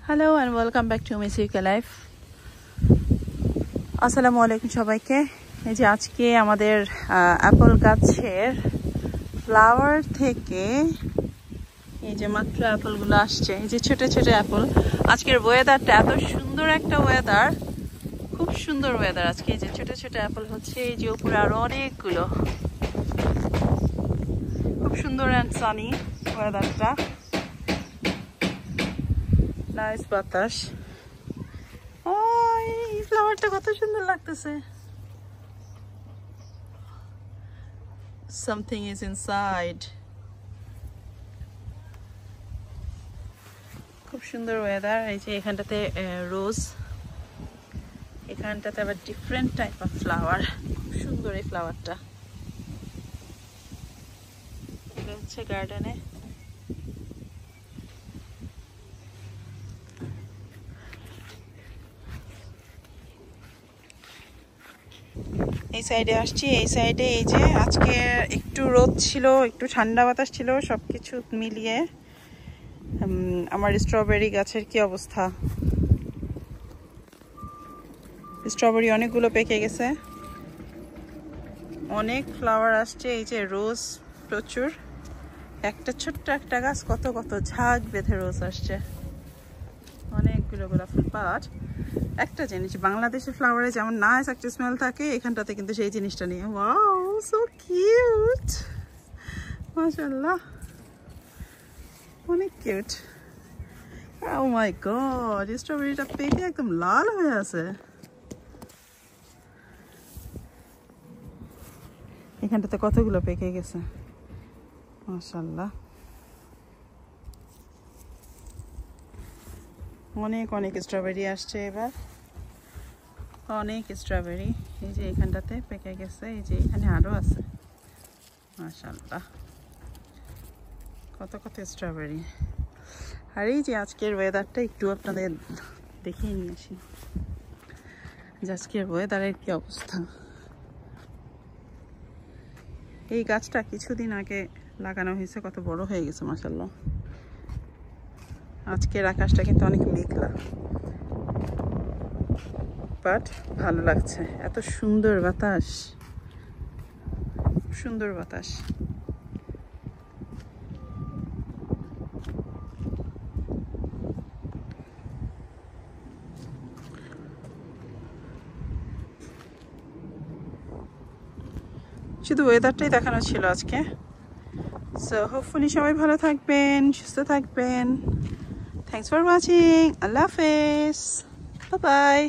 Hello and welcome back to Misika Life. আসসালামু আলাইকুম সবাইকে। এই যে আজকে আমাদের অ্যাপল গাছের ফ্লাওয়ার থেকে এই যে মাত্র অ্যাপলগুলো আসছে। এই যে ছোট ছোট অ্যাপল। আজকের ওয়েদারটা এত সুন্দর একটা ওয়েদার, খুব সুন্দর ওয়েদার আজকে। এই যে ছোট ছোট অ্যাপল হচ্ছে, এই যে উপরে আরো অনেকগুলো। খুব সুন্দর অ্যান্ড সানি ওয়েদারটা, নাইস বাতাস। এই ফ্লাওয়ারটা কত সুন্দর লাগতেছে। Something is inside. খুব সুন্দর ওয়েদার। এই যে এখানটাতে রোজ, এখানটাতে আবার ডিফারেন্ট টাইপ অফ ফ্লাওয়ার। খুব সুন্দর এই ফ্লাওয়ারটা। এটা হচ্ছে গার্ডেনে। এই সাইডে আসছি, এই সাইডে এই যে আজকে একটু রোদ ছিল, একটু ঠান্ডা বাতাস ছিল, সবকিছু মিলিয়ে আমার স্ট্রবেরি গাছের কি অবস্থা। স্ট্রবেরি অনেকগুলো পেকে গেছে, অনেক ফ্লাওয়ার আসছে। এই যে রোজ প্রচুর, একটা ছোট্ট একটা গাছ কত কত ঝাঁক বেঁধে রোজ আসছে, অনেকগুলো গোলাপ ফুল। বাট একটা জিনিস, বাংলাদেশের ফ্লাওয়ারে যেমন নাইস একটা স্মেল থাকে, এখানটাতে কিন্তু সেই জিনিসটা নেই। ওয়াও, সো কিউট, মাশাআল্লাহ, অনেক কিউট। ও মাই গড, স্ট্রবেরিটা পেকে একদম লাল হয়ে আছে। এখানটাতে কতগুলো পেকে গেছে, মাশাআল্লাহ। অনেক অনেক স্ট্রবেরি আসছে এবার, অনেক স্ট্রবেরি। এই যে এখানটাতে পেকে গেছে, এই যে এখানে আরো আছে, মাশাআল্লাহ, কত কত স্ট্রবেরি। আর এই যে আজকের ওয়েদারটা একটু আপনাদের দেখিয়ে নিয়ে আসি, যে আজকের ওয়েদারের কি অবস্থা। এই গাছটা কিছুদিন আগে লাগানো হয়েছে, কত বড় হয়ে গেছে মাশাআল্লাহ। আজকের আকাশটা কিন্তু অনেক মেঘলা, বাট ভালো লাগছে, এত সুন্দর বাতাস, সুন্দর বাতাস। শুধু ওয়েদারটাই দেখানো ছিল আজকে। সো হোপফুলি সবাই ভালো থাকবেন, সুস্থ থাকবেন। Thanks for watching. আল্লাহ হাফেজ, বাই বাই।